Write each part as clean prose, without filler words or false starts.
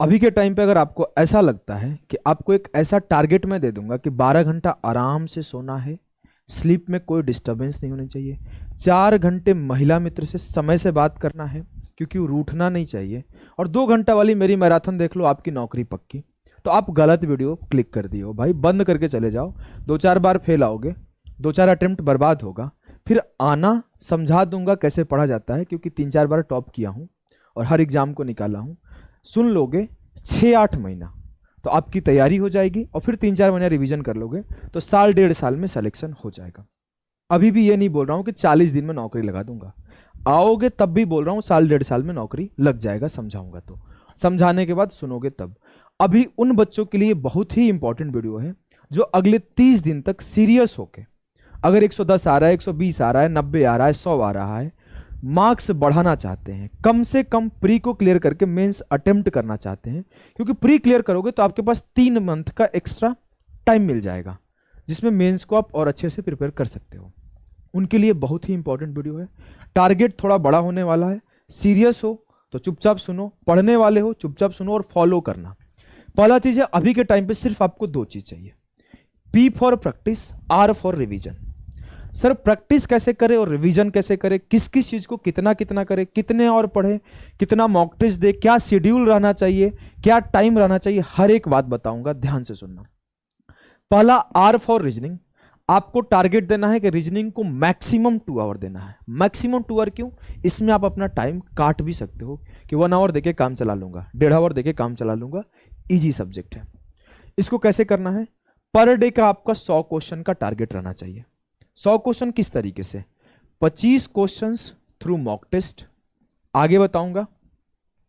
अभी के टाइम पे अगर आपको ऐसा लगता है कि आपको एक ऐसा टारगेट मैं दे दूंगा कि 12 घंटा आराम से सोना है, स्लीप में कोई डिस्टरबेंस नहीं होनी चाहिए, 4 घंटे महिला मित्र से समय से बात करना है क्योंकि वो रूठना नहीं चाहिए, और 2 घंटा वाली मेरी मैराथन देख लो, आपकी नौकरी पक्की, तो आप गलत वीडियो क्लिक कर दिए हो भाई, बंद करके चले जाओ। 2-4 बार फेल आओगे, 2-4 अटेम्प्ट बर्बाद होगा, फिर आना, समझा दूंगा कैसे पढ़ा जाता है, क्योंकि 3-4 बार टॉप किया हूँ और हर एग्जाम को निकाला हूँ। सुन लोगे 6-8 महीना तो आपकी तैयारी हो जाएगी, और फिर 3-4 महीना रिवीजन कर लोगे तो साल 1.5 साल में सिलेक्शन हो जाएगा। अभी भी ये नहीं बोल रहा हूँ कि 40 दिन में नौकरी लगा दूंगा, आओगे तब भी बोल रहा हूँ साल 1.5 साल में नौकरी लग जाएगा, समझाऊंगा तो, समझाने के बाद सुनोगे तब। अभी उन बच्चों के लिए बहुत ही इंपॉर्टेंट वीडियो है जो अगले 30 दिन तक सीरियस होके, अगर 110 आ रहा है, 120 आ रहा है, 90 आ रहा है, 100 आ रहा है, मार्क्स बढ़ाना चाहते हैं, कम से कम प्री को क्लियर करके मेंस अटेम्प्ट करना चाहते हैं, क्योंकि प्री क्लियर करोगे तो आपके पास 3 मंथ का एक्स्ट्रा टाइम मिल जाएगा जिसमें मेंस को आप और अच्छे से प्रिपेयर कर सकते हो। उनके लिए बहुत ही इंपॉर्टेंट वीडियो है। टारगेट थोड़ा बड़ा होने वाला है, सीरियस हो तो चुपचाप सुनो, पढ़ने वाले हो चुपचाप सुनो और फॉलो करना। पहला चीज है, अभी के टाइम पे सिर्फ आपको 2 चीज चाहिए, P for practice, R for revision. Sir practice कैसे करें और रिवीजन कैसे करें, किस किस चीज को कितना कितना करें, कितने और पढ़े, कितना मॉक टेस्ट दे, क्या शेड्यूल रहना चाहिए, क्या टाइम रहना चाहिए, हर एक बात बताऊंगा, ध्यान से सुनना। पहला R फॉर रीजनिंग, आपको टारगेट देना है कि रीजनिंग को मैक्सिमम 2 आवर देना है। मैक्सिमम 2 आवर क्यों? इसमें आप अपना टाइम काट भी सकते हो कि 1 आवर देके काम चला लूंगा, 1.5 आवर देके काम चला लूंगा, इजी सब्जेक्ट है। इसको कैसे करना है? पर डे का आपका 100 क्वेश्चन का टारगेट रहना चाहिए। 100 क्वेश्चन किस तरीके से? 25 क्वेश्चंस थ्रू मॉक टेस्ट, आगे बताऊंगा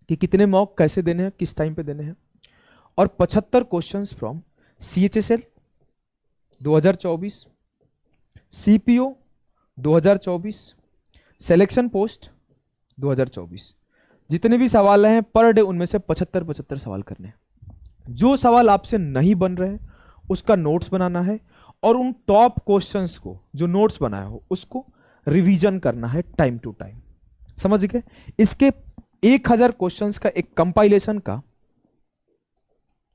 कि कितने मॉक कैसे देने हैं, किस टाइम पे देने हैं, और 75 questions from CHSL 2024, CPO 2024, selection post 2024। जितने भी सवाल हैं पर डे उनमें से 75 सवाल करने हैं। जो सवाल आपसे नहीं बन रहे हैं उसका नोट्स बनाना है, और उन टॉप क्वेश्चंस को जो नोट्स बनाया हो उसको रिवीजन करना है टाइम टू टाइम। समझ गए? इसके 1000 क्वेश्चंस का एक कंपाइलेशन का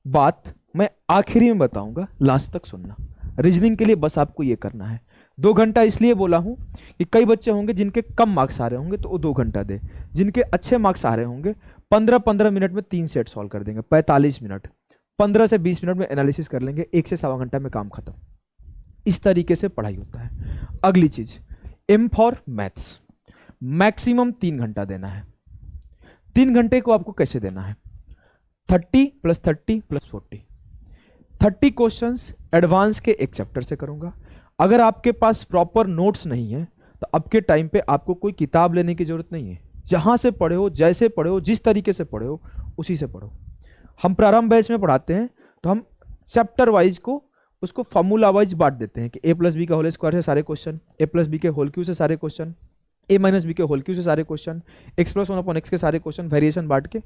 बात मैं आखिरी में बताऊंगा, लास्ट तक सुनना। रीजनिंग के लिए बस आपको ये करना है। 2 घंटा इसलिए बोला हूं कि कई बच्चे होंगे जिनके कम मार्क्स आ रहे होंगे तो वो 2 घंटा दे, जिनके अच्छे मार्क्स आ रहे होंगे 15-15 मिनट में 3 सेट सॉल्व कर देंगे, 45 मिनट, 15 से 20 मिनट में एनालिसिस कर लेंगे, 1 से सवा घंटा में काम खत्म। इस तरीके से पढ़ाई होता है। अगली चीज, M फॉर मैथ्स, मैक्सिमम 3 घंटा देना है। 3 घंटे को आपको कैसे देना है? 30 + 30 + 40, 30 क्वेश्चंस एडवांस के एक चैप्टर से करूंगा। अगर आपके पास प्रॉपर नोट्स नहीं है तो अब के टाइम पे आपको कोई किताब लेने की जरूरत नहीं है, जहां से पढ़े हो, जैसे पढ़े हो, जिस तरीके से पढ़े हो उसी से पढ़ो। हम प्रारंभ बैच में पढ़ाते हैं तो हम चैप्टर वाइज को उसको फॉर्मूला वाइज बांट देते हैं कि A + B का होल स्क्वायर से सारे क्वेश्चन, A + B के होल क्यू से सारे क्वेश्चन, A - B के होल क्यू से सारे क्वेश्चन, x + 1/x के सारे क्वेश्चन, वेरिएशन बांट के।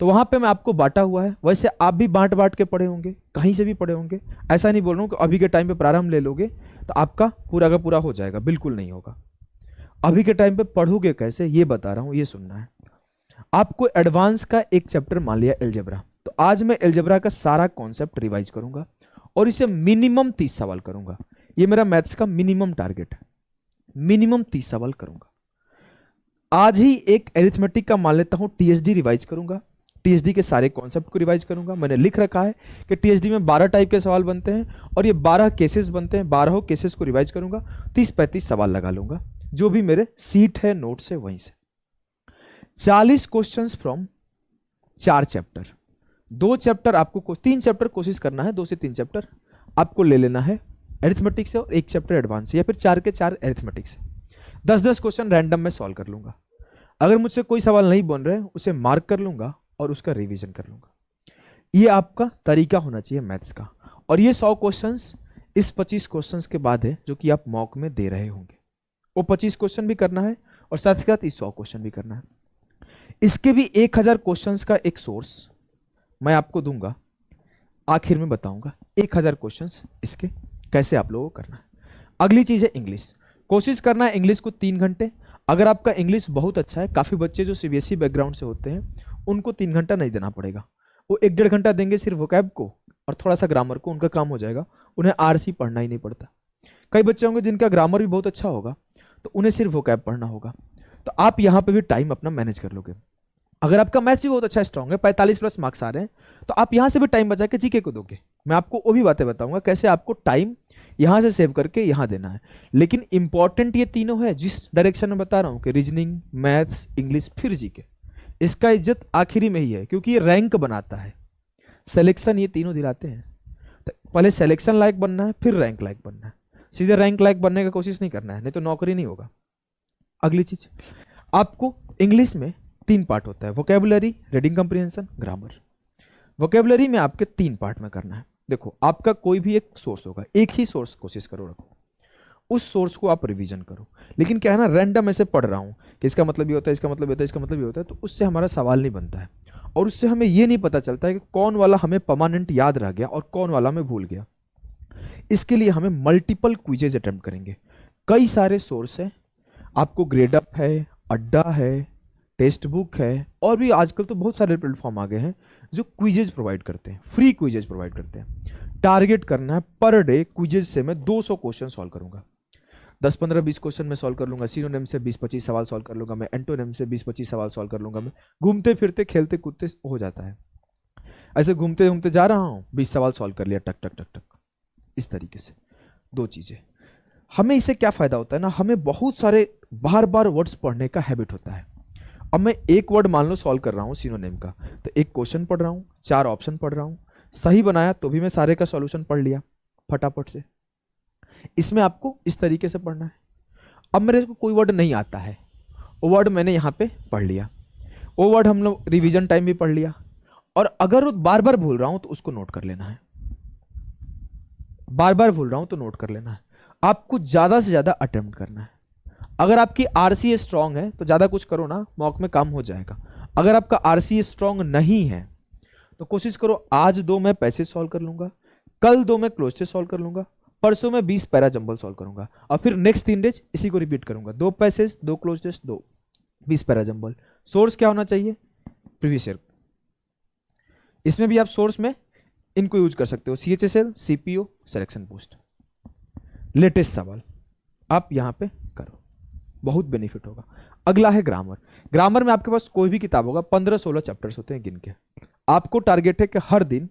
तो वहां पे मैं आपको बांटा हुआ है, वैसे आप भी बांट के पढ़े होंगे, कहीं से भी पढ़े होंगे। ऐसा नहीं बोल रहा हूँ कि अभी के टाइम पे प्रारंभ ले लोगे तो आपका पूरा का पूरा हो जाएगा, बिल्कुल नहीं होगा। अभी के टाइम पे पढ़ोगे कैसे ये बता रहा हूँ, ये सुनना है आपको। एडवांस का एक चैप्टर मान लिया एलजेब्रा, तो आज मैं एलजेब्रा का सारा कॉन्सेप्ट रिवाइज करूंगा और इसे मिनिमम 30 सवाल करूंगा। ये मेरा मैथ्स का मिनिमम टारगेट है, मिनिमम 30 सवाल करूंगा। आज ही एक एरिथमेटिक का मान लेता हूं, टीएसडी रिवाइज करूंगा, टीएसडी के सारे कॉन्सेप्ट को रिवाइज करूंगा। मैंने लिख रखा है कि टीएसडी में 12 टाइप के सवाल बनते हैं और ये 12 केसेस बनते हैं, 12 केसेस को रिवाइज करूंगा, 30-35 सवाल लगा लूंगा, जो भी मेरे सीट है नोट से वहीं से। 40 क्वेश्चंस फ्रॉम 4 चैप्टर, 2 चैप्टर आपको 3 चैप्टर कोशिश करना है, 2 से 3 चैप्टर आपको ले लेना है एरिथमेटिक से, और 1 चैप्टर एडवांस से, या फिर 4 के 4 एरिथमेटिक से। 10-10 क्वेश्चन रैंडम में सॉल्व कर लूंगा। अगर मुझसे कोई सवाल नहीं बन रहे उसे मार्क कर लूंगा और उसका रिवीजन कर लूंगा। ये आपका तरीका होना चाहिए मैथ्स का। और ये 100 क्वेश्चंस इस 25 क्वेश्चंस के बाद है जो कि आप मॉक में दे रहे होंगे। वो 25 क्वेश्चन भी करना है और साथ ही साथ इस 100 क्वेश्चन भी करना है। इसके भी 1000 क्वेश्चंस का एक सोर्स मैं आपको दूंगा, आखिर में बताऊंगा 1000 क्वेश्चंस इसके कैसे आप लोगों को करना है। अगली चीज है इंग्लिश। कोशिश करना है इंग्लिश को 3 घंटे। अगर आपका इंग्लिश बहुत अच्छा है, काफी बच्चे जो सीबीएसई बैकग्राउंड से होते हैं उनको 3 घंटा नहीं देना पड़ेगा, वो 1-1.5 घंटा देंगे सिर्फ वोकैब को और थोड़ा सा ग्रामर को, उनका काम हो जाएगा। उन्हें आरसी पढ़ना ही नहीं पड़ता। कई बच्चे होंगे जिनका ग्रामर भी बहुत अच्छा होगा, तो उन्हें सिर्फ वोकैब पढ़ना होगा। तो आप यहाँ पे भी टाइम अपना मैनेज कर लोगे। अगर आपका मैथ्स भी बहुत अच्छा स्ट्रांग है, 45+ मार्क्स आ रहे हैं, तो आप यहाँ से भी टाइम बचा के जीके को दोगे। मैं आपको वो भी बातें बताऊंगा कैसे आपको टाइम यहाँ से सेव करके यहाँ देना है। लेकिन इंपॉर्टेंट ये तीनों है जिस डायरेक्शन में बता रहा हूँ कि रीजनिंग, मैथ्स, इंग्लिश, फिर जीके। इसका इज्जत आखिरी में ही है क्योंकि ये रैंक बनाता है। सिलेक्शन ये तीनों दिलाते हैं। तो पहले सिलेक्शन लायक बनना है, फिर रैंक लायक बनना है। सीधे रैंक लायक बनने की कोशिश नहीं करना है, नहीं तो नौकरी नहीं होगा। अगली चीज, आपको इंग्लिश में 3 पार्ट होता है, वोकेबुलरी, रीडिंग कम्प्रिहेंशन, ग्रामर। वोकेबुलरी में आपके 3 पार्ट में करना है। देखो, आपका कोई भी एक सोर्स होगा, एक ही सोर्स कोशिश करो रखो, उस सोर्स को आप रिवीजन करो। लेकिन क्या है ना, रैंडम ऐसे पढ़ रहा हूँ कि इसका मतलब ये होता है, इसका मतलब ये होता है, इसका मतलब ये होता है, तो उससे हमारा सवाल नहीं बनता है और उससे हमें ये नहीं पता चलता है कि कौन वाला हमें परमानेंट याद रह गया और कौन वाला हमें भूल गया। इसके लिए हमें मल्टीपल क्विजेज अटेम्प्ट करेंगे। कई सारे सोर्स है, आपको ग्रेडअप है, अड्डा है, टेक्स्ट बुक है, और भी आजकल तो बहुत सारे प्लेटफॉर्म आ गए हैं जो क्विजेज प्रोवाइड करते हैं, फ्री क्विजेज प्रोवाइड करते हैं। टारगेट करना है पर डे क्विजेज से मैं 200 क्वेश्चन सॉल्व करूंगा। 10, 15, 20 क्वेश्चन में सॉल्व कर लूंगा। सिनोनिम से 20-25 सवाल सॉल्व कर लूंगा मैं। एंटोनिम से 20-25 सवाल सॉल्व कर लूंगा मैं। घूमते फिरते खेलते कूदते हो जाता है। ऐसे घूमते घूमते जा रहा हूँ, 20 सवाल सॉल्व कर लिया, टक टक टक टक। इस तरीके से 2 चीजें। हमें इससे क्या फायदा होता है ना, हमें बहुत सारे बार बार वर्ड्स पढ़ने का हैबिट होता है। अब मैं एक वर्ड मान लो सॉल्व कर रहा हूँ सिनोनिम का, तो एक क्वेश्चन पढ़ रहा हूँ, 4 ऑप्शन पढ़ रहा हूँ, सही बनाया तो भी मैं सारे का सॉल्यूशन पढ़ लिया फटाफट से। इसमें आपको इस तरीके से पढ़ना है। अब मेरे को कोई वर्ड नहीं आता है, वो वर्ड मैंने यहाँ पे पढ़ लिया, वो वर्ड हम लोग रिवीजन टाइम भी पढ़ लिया, और अगर बार बार भूल रहा हूं तो उसको नोट कर लेना है। बार बार भूल रहा हूं तो नोट कर लेना है। आपको ज्यादा से ज्यादा अटेम्प्ट करना है। अगर आपकी आरसीए स्ट्रांग है तो ज्यादा कुछ करो ना, मॉक में काम हो जाएगा। अगर आपका आरसीए स्ट्रांग नहीं है तो कोशिश करो, आज 2 मैं पैसेज सॉल्व कर लूंगा, कल 2 मैं क्लोज टेस्ट सॉल्व कर लूंगा, परसों मैं 20 पैरा जंबल सॉल्व करूंगा, और फिर नेक्स्ट 3 डेज इसी को रिपीट करूंगा। 2 passage, 2 cloze test, 2 20 para jumble. Source क्या होना चाहिए? Previous year. इसमें भी आप सोर्स में इनको यूज कर सकते हो, CHSL, CPO, selection post. Latest सवाल आप यहां पे करो, बहुत बेनिफिट होगा। अगला है ग्रामर। ग्रामर में आपके पास कोई भी किताब होगा, 15-16 चैप्टर्स होते हैं गिन के। आपको टारगेट है कि हर दिन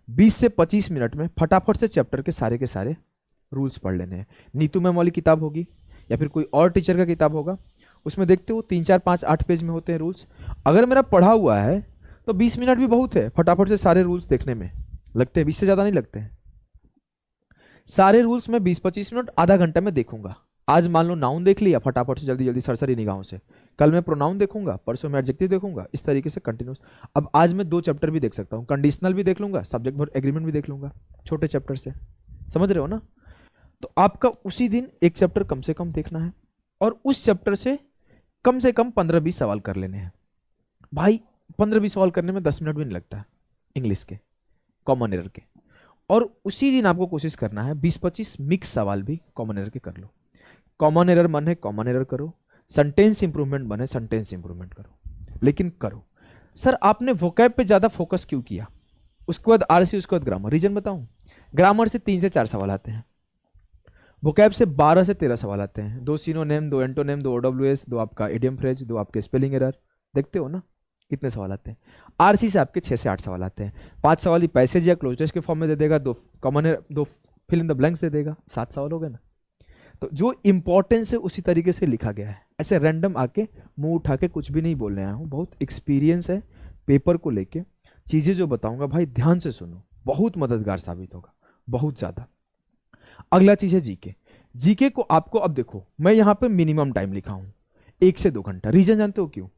20 से 25 मिनट में फटाफट से चैप्टर के सारे रूल्स पढ़ लेने हैं। नीतू मैम वाली किताब होगी या फिर कोई और टीचर का किताब होगा, उसमें देखते हो 3, 4, 5, 8 पेज में होते हैं रूल्स। अगर मेरा पढ़ा हुआ है तो 20 मिनट भी बहुत है फटाफट से सारे रूल्स देखने में लगते हैं, 20 से ज्यादा नहीं लगते हैं। सारे रूल्स में 20-25 मिनट, आधा घंटा में देखूंगा। आज मान लो नाउन देख लिया फटाफट से, जल्दी जल्दी सरसरी निगाहों से, कल मैं प्रोनाउन देखूंगा, परसों मैं एडजेक्टिव देखूंगा, इस तरीके से कंटिन्यूस। अब आज मैं 2 चैप्टर भी देख सकता हूँ, कंडीशनल भी देख लूंगा, सब्जेक्ट वर्ब एग्रीमेंट भी देख लूंगा, छोटे चैप्टर से। समझ रहे हो ना? तो आपका उसी दिन एक चैप्टर कम से कम देखना है और उस चैप्टर से कम 15-20 सवाल कर लेने हैं। भाई 15-20 सवाल करने में 10 मिनट भी नहीं लगता है, इंग्लिश के, कॉमन एरर के। और उसी दिन आपको कोशिश करना है 20-25 मिक्स सवाल भी कॉमन एरर के कर लो। कॉमन एरर मन है कॉमन एरर करो, सेंटेंस इंप्रूवमेंट बने सेंटेंस इंप्रूवमेंट करो, लेकिन करो। सर आपने वोकैब पे ज्यादा फोकस क्यों किया? उसके बाद आरसी, उसके बाद ग्रामर। रीजन बताऊं? ग्रामर से 3 से 4 सवाल आते हैं, वोकैब से 12 से 13 सवाल आते हैं। 2 सिनोनिम, 2 एंटोनिम, 2 OWS, 2 आपका इडियम फ्रेज, 2 आपके स्पेलिंग एरर। देखते हो ना कितने सवाल आते हैं? आरसी से आपके 6 से 8 सवाल आते हैं। 5 सवाल ही पैसेज या क्लोज के फॉर्म में दे देगा, 2 common error, 2 fill in the blanks दे देगा, 7 सवाल हो गए ना। तो जो इंपॉर्टेंस है उसी तरीके से लिखा गया है। ऐसे रैंडम आके मुंह उठा के कुछ भी नहीं बोलने आया हूँ, बहुत एक्सपीरियंस है पेपर को लेके। चीजें जो बताऊंगा भाई ध्यान से सुनो, बहुत मददगार साबित होगा, बहुत ज्यादा। अगला चीज है जीके। जीके को आपको, अब देखो मैं यहाँ पे मिनिमम टाइम लिखा हूँ 1 से 2 घंटा। रीजन जानते हो क्यों?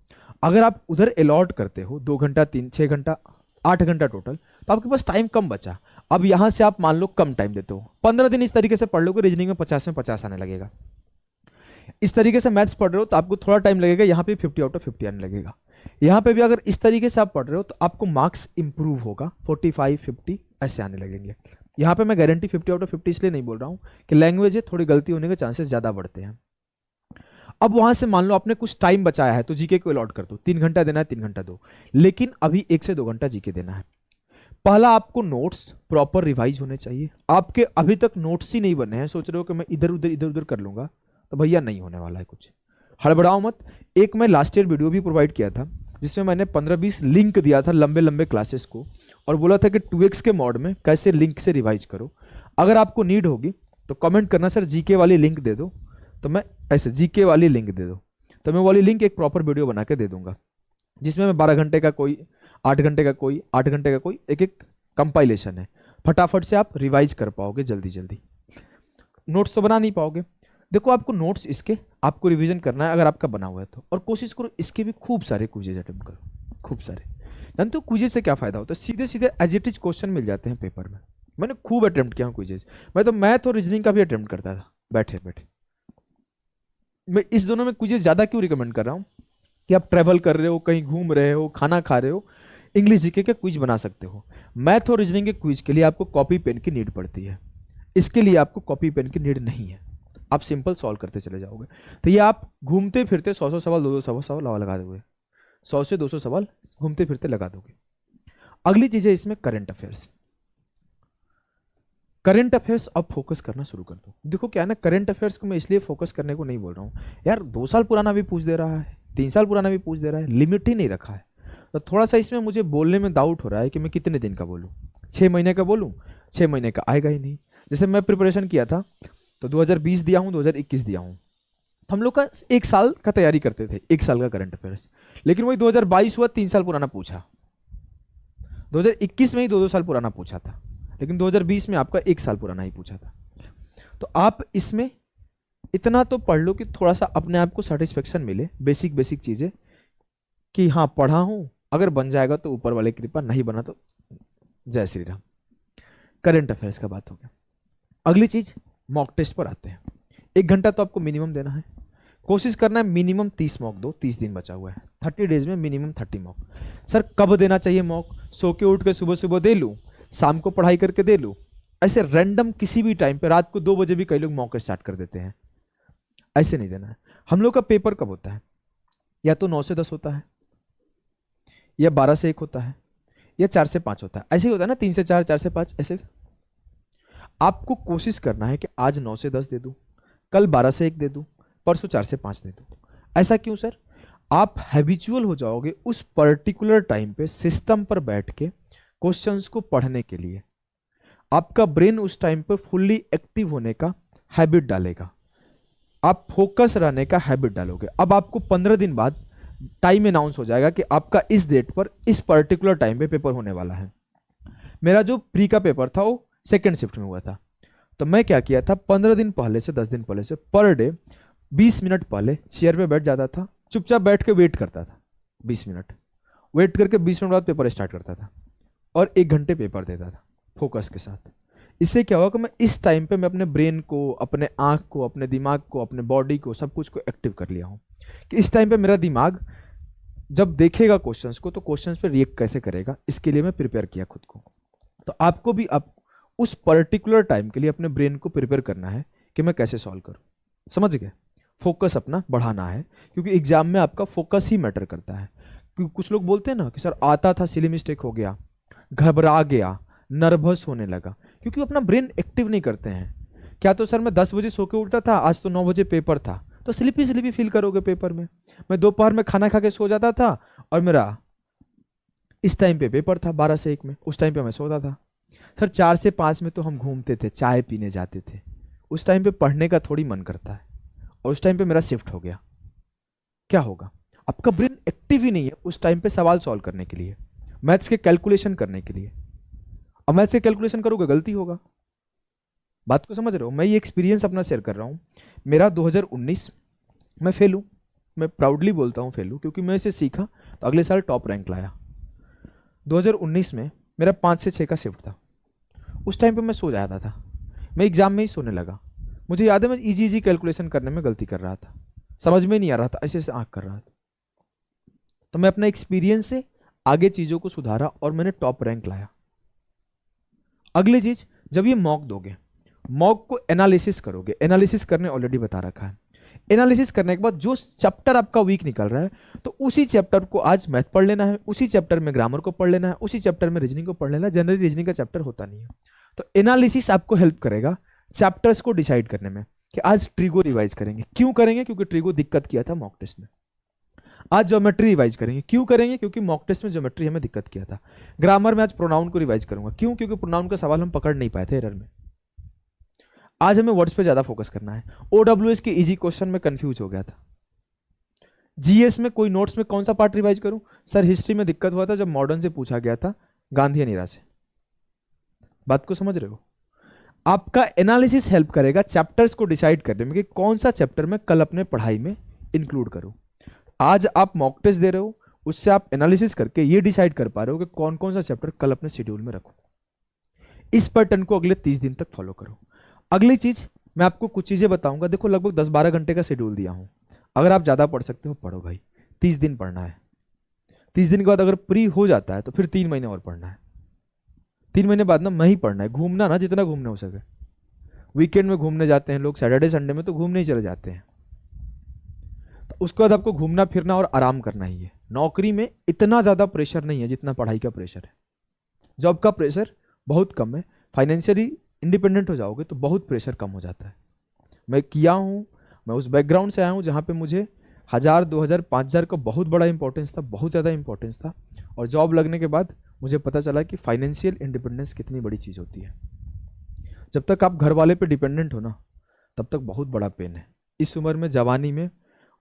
अगर आप उधर अलॉट करते हो 2 घंटा, 3, 6 घंटा, 8 घंटा टोटल, तो आपके पास टाइम कम बचा। अब यहां से आप मान लो कम टाइम देते हो, 15 दिन इस तरीके से पढ़ लोगे, रीजनिंग में 50 में 50 आने लगेगा। इस तरीके से मैथ्स पढ़ रहे हो तो आपको थोड़ा टाइम लगेगा, यहाँ पे 50 आउट ऑफ 50 आने लगेगा। यहाँ पे भी अगर इस तरीके से आप पढ़ रहे हो तो आपको मार्क्स इंप्रूव होगा, 45, 50 ऐसे आने लगेंगे। यहाँ पे मैं गारंटी 50 आउट ऑफ 50 इसलिए नहीं बोल रहा हूँ कि लैंग्वेज है, थोड़ी गलती होने के चांसेस ज्यादा बढ़ते हैं। अब वहां से मान लो आपने कुछ टाइम बचाया है तो जीके को अलॉट कर दो, 3 घंटा देना है 3 घंटा दो, लेकिन अभी 1 से 2 घंटा जीके देना है। पहला आपको नोट्स प्रॉपर रिवाइज होने चाहिए। आपके अभी तक नोट्स ही नहीं बने हैं, सोच रहे हो कि मैं इधर उधर कर लूंगा, तो भैया नहीं होने वाला है, कुछ हड़बड़ाओ मत। एक मैं लास्ट ईयर वीडियो भी प्रोवाइड किया था जिसमें मैंने 15-20 लिंक दिया था लंबे लंबे क्लासेस को, और बोला था कि 2x के मोड में कैसे लिंक से रिवाइज करो। अगर आपको नीड होगी तो कमेंट करना सर जीके वाली लिंक दे दो, तो मैं ऐसे जीके वाली लिंक दे दो, तो मैं वाली लिंक एक प्रॉपर वीडियो बना के दे दूंगा, जिसमें मैं 12 घंटे का कोई, 8 घंटे का कोई, 8 घंटे का कोई, एक एक कंपाइलेशन है। फटाफट से आप रिवाइज कर पाओगे जल्दी जल्दी। नोट्स तो बना नहीं पाओगे। देखो आपको नोट्स इसके आपको रिवीजन करना है अगर आपका बना हुआ है तो, और कोशिश करो इसके भी खूब सारे क्विजेज अटेम्प्ट करो, खूब सारे। जानते हो क्विजेज से क्या फायदा होता है? सीधे सीधे एज इट इज क्वेश्चन मिल जाते हैं पेपर में। मैंने खूब अटेम्प्ट किया हूँ क्विजेज। मैं तो मैथ और रीजनिंग का भी अटेम्प्ट करता था बैठे बैठे। मैं इस दोनों में क्विजेज ज्यादा क्यों रिकमेंड कर रहा हूँ कि आप ट्रैवल कर रहे हो, कहीं घूम रहे हो, खाना खा रहे हो, इंग्लिश जीके के क्विज बना सकते हो। मैथ और रीजनिंग के क्विज के लिए आपको कॉपी पेन की नीड पड़ती है, इसके लिए आपको कॉपी पेन की नीड नहीं है, आप सिंपल सॉल्व करते चले जाओगे। तो ये आप घूमते फिरते 100 सवाल 200 सवाल लगा दोगे, 100 से 200 सवाल घूमते फिरते लगा दोगे। अगली चीज है इसमें करंट अफेयर्स। करंट अफेयर्स अब फोकस करना शुरू कर दो। देखो क्या है ना, करंट अफेयर्स को मैं इसलिए फोकस करने को नहीं बोल रहा हूँ यार, 2 साल पुराना भी पूछ दे रहा है, 3 साल पुराना भी पूछ दे रहा है, लिमिट ही नहीं रखा है। तो थोड़ा सा इसमें मुझे बोलने में डाउट हो रहा है कि मैं कितने दिन का बोलूँ, 6 महीने का बोलूँ, 6 महीने का आएगा ही नहीं। जैसे मैं प्रिपरेशन किया था तो 2020 दिया हूँ, 2021 दिया हूँ, हम लोग का 1 साल का तैयारी करते थे, 1 साल का करंट अफेयर्स। लेकिन वही 2022 हुआ, 3 साल पुराना पूछा, 2021 में ही 2-2 साल पुराना पूछा था, लेकिन 2020 में आपका 1 साल पुराना ही पूछा था। तो आप इसमें इतना तो पढ़ लो कि थोड़ा सा अपने आप को सेटिस्फेक्शन मिले, बेसिक बेसिक चीजें कि हाँ पढ़ा हूं, अगर बन जाएगा तो ऊपर वाले कृपा, नहीं बना तो जय श्री राम। करंट अफेयर्स का बात हो गया। अगली चीज मॉक टेस्ट पर आते हैं। 1 घंटा तो आपको मिनिमम देना है, कोशिश करना है मिनिमम 30 मॉक दो, 30 दिन बचा हुआ है, 30 डेज में मिनिमम 30 मॉक। सर कब देना चाहिए मॉक? सो के उठ के सुबह सुबह दे लूँ, शाम को पढ़ाई करके दे लूँ, ऐसे रैंडम किसी भी टाइम पे, रात को 2 बजे भी कई लोग मॉक स्टार्ट कर देते हैं, ऐसे नहीं देना है। हम लोग का पेपर कब होता है? या तो 9 से 10 होता है, या 12 से 1 होता है, या 4 से 5 होता है, ऐसे ही होता है ना, 3 से 4, 4 से 5 ऐसे। आपको कोशिश करना है कि आज 9 से 10 दे दूं, कल 12 से 1 दे दूं, परसों 4 से 5 दे दूं। ऐसा क्यों सर? आप हैबिचुअल हो जाओगे उस पर्टिकुलर टाइम पे सिस्टम पर बैठ के क्वेश्चंस को पढ़ने के लिए। आपका ब्रेन उस टाइम पर फुल्ली एक्टिव होने का हैबिट डालेगा, आप फोकस रहने का हैबिट डालोगे। अब आपको 15 दिन बाद टाइम अनाउंस हो जाएगा कि आपका इस डेट पर इस पर्टिकुलर टाइम पे पेपर होने वाला है। मेरा जो प्री का पेपर था वो सेकेंड शिफ्ट में हुआ था, तो मैं क्या किया था, 15 दिन पहले से 10 दिन पहले से पर डे 20 मिनट पहले चेयर पे बैठ जाता था, चुपचाप बैठ के वेट करता था, 20 मिनट वेट करके 20 मिनट बाद पेपर स्टार्ट करता था, और 1 घंटे पेपर देता था फोकस के साथ। इससे क्या हुआ कि मैं इस टाइम पे मैं अपने ब्रेन को, अपने आँख को, अपने दिमाग को, अपने बॉडी को, सब कुछ को एक्टिव कर लिया हूँ कि इस टाइम पे मेरा दिमाग जब देखेगा क्वेश्चंस को तो क्वेश्चंस पे रिएक्ट कैसे करेगा, इसके लिए मैं प्रिपेयर किया खुद को। तो आपको भी अब उस पर्टिकुलर टाइम के लिए अपने ब्रेन को प्रिपेयर करना है कि मैं कैसे सॉल्व करूं। समझ गए? फोकस अपना बढ़ाना है, क्योंकि एग्जाम में आपका फोकस ही मैटर करता है। क्योंकि कुछ लोग बोलते हैं ना कि सर आता था, सिली मिस्टेक हो गया, घबरा गया, नर्वस होने लगा, क्योंकि अपना ब्रेन एक्टिव नहीं करते हैं। क्या तो सर मैं 10 बजे सो के उठता था, आज तो 9 बजे पेपर था, तो स्लिपी स्लिपी फील करोगे पेपर में। मैं दोपहर में खाना खा के सो जाता था, और मेरा इस टाइम पे पेपर था 12 से 1 में, उस टाइम पे मैं सोता था। सर 4 से 5 में तो हम घूमते थे, चाय पीने जाते थे, उस टाइम पे पढ़ने का थोड़ी मन करता है, और उस टाइम पे मेरा शिफ्ट हो गया। क्या होगा? आपका ब्रेन एक्टिव ही नहीं है उस टाइम पे सवाल सॉल्व करने के लिए, मैथ्स के कैलकुलेशन करने के लिए। अब मैथ्स के कैलकुलेशन करोगे गलती होगा। बात को समझ रहे हो? मैं ये एक्सपीरियंस अपना शेयर कर रहा हूँ। मेरा 2019 मैं फेल हूँ, मैं प्राउडली बोलता हूँ फेल हूँ, क्योंकि मैं इसे सीखा तो अगले साल टॉप रैंक लाया। 2019 में मेरा 5 से 6 का शिफ्ट था, उस टाइम पे मैं सो जाता था, मैं एग्जाम में ही सोने लगा। मुझे याद है मैं इजी इजी कैलकुलेशन करने में गलती कर रहा था, समझ में नहीं आ रहा था, ऐसे ऐसे आंख कर रहा था। तो मैं अपना एक्सपीरियंस से आगे चीज़ों को सुधारा और मैंने टॉप रैंक लाया। अगली चीज, जब ये मॉक दोगे, मॉक को एनालिसिस करोगे, एनालिसिस करने ऑलरेडी बता रखा है। एनालिसिस करने के बाद जो चैप्टर आपका वीक निकल रहा है तो उसी चैप्टर को आज मैथ पढ़ लेना है, उसी चैप्टर में ग्रामर को पढ़ लेना है, उसी चैप्टर में रीजनिंग को पढ़ लेना है। जनरली रीजनिंग का चैप्टर होता नहीं है, तो एनालिसिस आपको हेल्प करेगा चैप्टर्स को डिसाइड करने में कि आज ट्रिगो रिवाइज करेंगे। क्यों करेंगे? क्योंकि ट्रिगो दिक्कत किया था मॉक टेस्ट में। आज ज्योमेट्री रिवाइज करेंगे। क्यों करेंगे? क्योंकि मॉक टेस्ट में ज्योमेट्री हमें दिक्कत किया था। ग्रामर में आज प्रोनाउन को रिवाइज करूंगा। क्यों? क्योंकि प्रोनाउन का सवाल हम पकड़ नहीं पाए थे एरर में। आज हमें वर्ड्स पे ज्यादा फोकस करना है। OWS के इजी क्वेश्चन में कंफ्यूज हो गया था। जीएस में कोई नोट्स में कौन सा पार्ट रिवाइज करूं? सर हिस्ट्री में दिक्कत हुआ था जब मॉडर्न से पूछा गया था गांधी अनीरा से। बात को समझ रहे हो? आपका एनालिसिस हेल्प करेगा चैप्टर्स को डिसाइड करने में कि कौन सा चैप्टर मैं कल अपने पढ़ाई में इंक्लूड करूं। आज आप मॉक टेस्ट दे रहे हो, उससे आप एनालिसिस करके ये डिसाइड कर पा रहे हो कि कौन कौन सा चैप्टर कल अपने शेड्यूल में रखूं। इस पैटर्न को अगले 30 दिन तक फॉलो करो। अगली चीज मैं आपको कुछ चीजें बताऊंगा। देखो लगभग 10-12 घंटे का शेड्यूल दिया हूं। अगर आप ज्यादा पढ़ सकते हो पढ़ो भाई, 30 दिन पढ़ना है। 30 दिन के बाद अगर प्री हो जाता है तो फिर 3 महीने और पढ़ना है। 3 महीने बाद ना ही पढ़ना है, घूमना ना जितना घूमने हो सके। वीकेंड में घूमने जाते हैं लोग, सैटरडे संडे में तो घूमने ही चले जाते हैं। तो उसके बाद आपको घूमना फिरना और आराम करना ही है। नौकरी में इतना ज्यादा प्रेशर नहीं है जितना पढ़ाई का प्रेशर है। जॉब का प्रेशर बहुत कम है। फाइनेंशियली इंडिपेंडेंट हो जाओगे तो बहुत प्रेशर कम हो जाता है। मैं किया हूँ, मैं उस बैकग्राउंड से आया हूँ जहाँ पे मुझे 1000, 2000, 5000 का बहुत बड़ा इंपॉर्टेंस था, बहुत ज़्यादा इंपॉर्टेंस था। और जॉब लगने के बाद मुझे पता चला कि फाइनेंशियल इंडिपेंडेंस कितनी बड़ी चीज़ होती है। जब तक आप घर वाले पे डिपेंडेंट हो ना, तब तक बहुत बड़ा पेन है। इस उम्र में, जवानी में,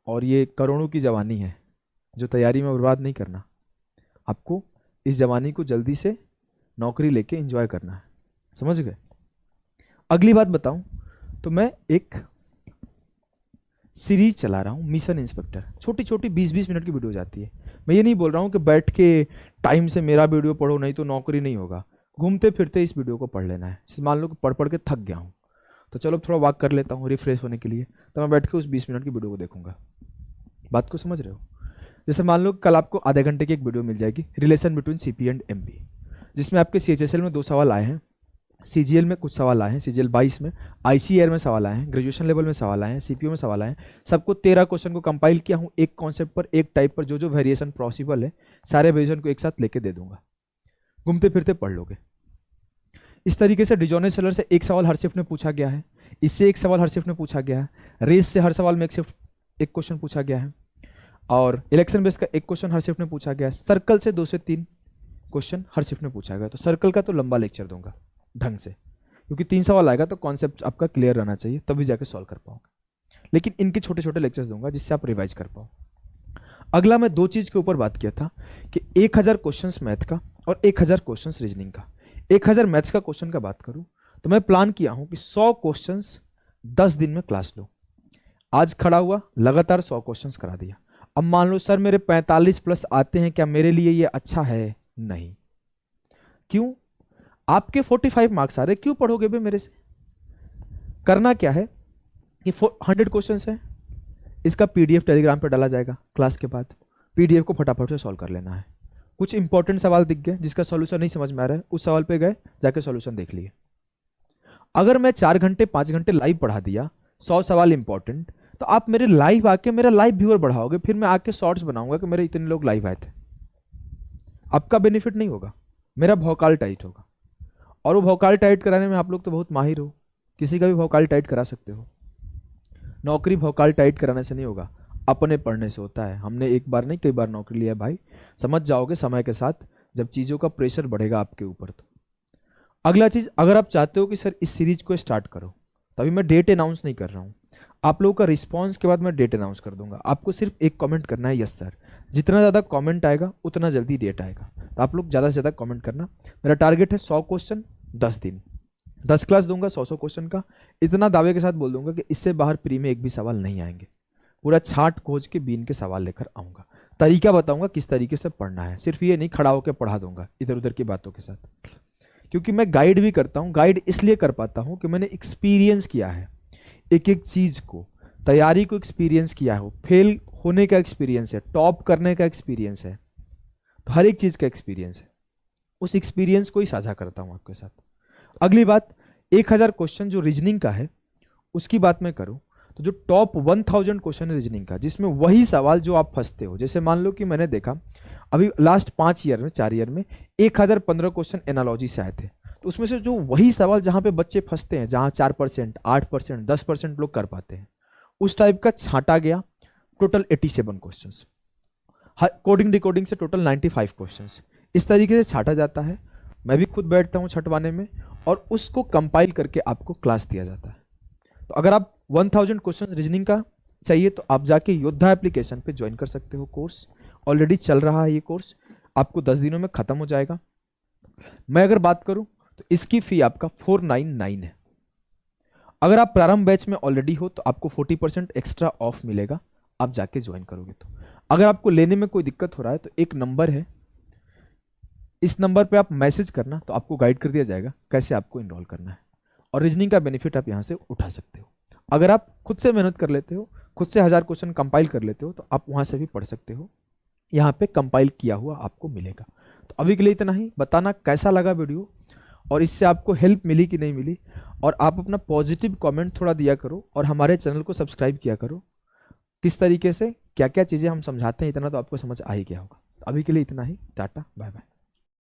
और ये करोड़ों की जवानी है जो तैयारी में बर्बाद नहीं करना। आपको इस जवानी को जल्दी से नौकरी लेके एंजॉय करना है। समझ गए? अगली बात बताऊं तो मैं एक सीरीज चला रहा हूं, मिशन इंस्पेक्टर। छोटी छोटी 20-20 मिनट की वीडियो जाती है। मैं ये नहीं बोल रहा हूं कि बैठ के टाइम से मेरा वीडियो पढ़ो नहीं तो नौकरी नहीं होगा। घूमते फिरते इस वीडियो को पढ़ लेना है। मान लो कि पढ़ पढ़ के थक गया हूं तो चलो थोड़ा वॉक कर लेता हूं रिफ्रेश होने के लिए, तो मैं बैठ के उस 20 मिनट की वीडियो को देखूंगा। बात को समझ रहे हो? जैसे मान लो कल आपको आधे घंटे की एक वीडियो मिल जाएगी, relation between CP and MP, जिसमें आपके सीएचएसएल में 2 सवाल आए हैं, सीजीएल में कुछ सवाल आए हैं, सीजीएल 22 में, आईसीएआर में सवाल आए हैं, ग्रेजुएशन लेवल में सवाल आए हैं, सीपीयू में सवाल आए हैं। सबको 13 क्वेश्चन को कंपाइल किया हूँ, एक कॉन्सेप्ट पर, एक टाइप पर, जो जो वेरिएशन पॉसिबल है सारे वेरिएशन को एक साथ लेके दे दूंगा। घूमते फिरते पढ़ लोगे। इस तरीके से डिजॉर्ने सेलर से एक सवाल हर शिफ्ट में पूछा गया है, इससे एक सवाल हर शिफ्ट में पूछा गया है, रेस से हर सवाल में एक क्वेश्चन पूछा गया है, और इलेक्शन बेस का एक क्वेश्चन हर शिफ्ट में पूछा गया है। सर्कल से 2 से 3 क्वेश्चन हर शिफ्ट में पूछा गया। तो सर्कल का तो लंबा लेक्चर दूंगा ढंग से, क्योंकि 3 सवाल आएगा तो कॉन्सेप्ट आपका क्लियर रहना चाहिए, तभी जाके सॉल्व कर पाओगे। लेकिन इनके छोटे छोटे लेक्चर्स दूंगा जिससे आप रिवाइज कर पाओ। अगला मैं 2 चीज के ऊपर बात किया था कि 1000 क्वेश्चंस मैथ का और 1000 क्वेश्चंस रीजनिंग का। 1000 मैथ्स का क्वेश्चन का बात करूं तो मैं प्लान किया हूं कि 100 क्वेश्चंस 10 दिन में क्लास लो। आज खड़ा हुआ, लगातार 100 क्वेश्चंस करा दिया। अब मान लो सर मेरे 45 प्लस आते हैं, क्या मेरे लिए ये अच्छा है? नहीं। क्यों? आपके 45 मार्क्स आ रहे, क्यों पढ़ोगे बे मेरे से? करना क्या है कि 100 क्वेश्चंस है, इसका पीडीएफ टेलीग्राम पे डाला जाएगा क्लास के बाद। पीडीएफ को फटाफट से सॉल्व कर लेना है। कुछ इंपॉर्टेंट सवाल दिख गए जिसका सॉल्यूशन नहीं समझ में आ रहा है, उस सवाल पे गए, जाके सॉल्यूशन देख लिए। अगर मैं 4 घंटे 5 घंटे लाइव पढ़ा दिया, 100 सवाल इंपॉर्टेंट, तो आप मेरे लाइव आके मेरा लाइव व्यूअर बढ़ाओगे, फिर मैं आके शॉर्ट्स बनाऊंगा कि मेरे इतने लोग लाइव आए थे। आपका बेनिफिट नहीं होगा, मेरा भौकाल टाइट होगा। और वो भौकाल टाइट कराने में आप लोग तो बहुत माहिर हो, किसी का भी भौकाल टाइट करा सकते हो। नौकरी भौकाल टाइट कराने से नहीं होगा, अपने पढ़ने से होता है। हमने एक बार नहीं कई बार नौकरी लिया भाई, समझ जाओगे समय के साथ जब चीज़ों का प्रेशर बढ़ेगा आपके ऊपर। तो अगला चीज़, अगर आप चाहते हो कि सर इस सीरीज को स्टार्ट करो, तो अभी मैं डेट अनाउंस नहीं कर रहा हूँ। आप लोगों का रिस्पॉन्स के बाद मैं डेट अनाउंस कर दूंगा। आपको सिर्फ एक कमेंट करना है, यस सर। जितना ज़्यादा कमेंट आएगा उतना जल्दी डेट आएगा, तो आप लोग ज़्यादा से ज़्यादा कमेंट करना। मेरा टारगेट है 100 क्वेश्चन 10 दिन, 10 क्लास दूंगा 100 क्वेश्चन का। इतना दावे के साथ बोल दूंगा कि इससे बाहर प्री में एक भी सवाल नहीं आएंगे। पूरा छाट खोज के बीन के सवाल लेकर आऊँगा, तरीका बताऊँगा किस तरीके से पढ़ना है। सिर्फ ये नहीं खड़ा होकर पढ़ा दूंगा इधर उधर की बातों के साथ, क्योंकि मैं गाइड भी करता हूँ। गाइड इसलिए कर पाता हूँ कि मैंने एक्सपीरियंस किया है, एक एक चीज़ को, तैयारी को एक्सपीरियंस किया है, फेल होने का एक्सपीरियंस है, टॉप करने का एक्सपीरियंस है, तो हर एक चीज़ का एक्सपीरियंस है। उस एक्सपीरियंस को ही साझा करता हूँ आपके साथ। अगली बात, 1000 क्वेश्चन जो रीजनिंग का है उसकी बात मैं करूँ तो जो टॉप 1000 क्वेश्चन है रीजनिंग का, जिसमें वही सवाल जो आप फंसते हो, जैसे मान लो कि मैंने देखा अभी लास्ट 5 ईयर में 4 ईयर में 1015 क्वेश्चन एनालॉजी से आए थे, तो उसमें से जो वही सवाल जहाँ पे बच्चे फंसते हैं, जहाँ 4%, 8%, 10% लोग कर पाते हैं, उस टाइप का छांटा गया टोटल 87 क्वेश्चंस। कोडिंग डिकोडिंग से टोटल 95 क्वेश्चंस। इस तरीके से छांटा जाता है, मैं भी खुद बैठता हूँ छंटवाने में, और उसको कंपाइल करके आपको क्लास दिया जाता है। तो अगर आप 1000 क्वेश्चन रीजनिंग का चाहिए तो आप जाके योद्धा एप्लीकेशन पे ज्वाइन कर सकते हो। कोर्स ऑलरेडी चल रहा है, ये कोर्स आपको 10 दिनों में खत्म हो जाएगा। मैं अगर बात करूं तो इसकी फी आपका 499 है। अगर आप प्रारंभ बैच में ऑलरेडी हो तो आपको 40% एक्स्ट्रा ऑफ मिलेगा, आप जाके ज्वाइन करोगे तो। अगर आपको लेने में कोई दिक्कत हो रहा है तो एक नंबर है, इस नंबर पे आप मैसेज करना, तो आपको गाइड कर दिया जाएगा कैसे आपको इनरोल करना है, और रीजनिंग का बेनिफिट आप यहाँ से उठा सकते हो। अगर आप खुद से मेहनत कर लेते हो, खुद से 1000 क्वेश्चन कंपाइल कर लेते हो, तो आप वहाँ से भी पढ़ सकते हो, यहाँ पे कंपाइल किया हुआ आपको मिलेगा। तो अभी के लिए इतना ही। बताना कैसा लगा वीडियो, और इससे आपको हेल्प मिली कि नहीं मिली, और आप अपना पॉजिटिव कमेंट थोड़ा दिया करो, और हमारे चैनल को सब्सक्राइब किया करो। किस तरीके से क्या क्या चीज़ें हम समझाते हैं, इतना तो आपको समझ आ ही गया होगा। अभी के लिए इतना ही। Tata bye bye.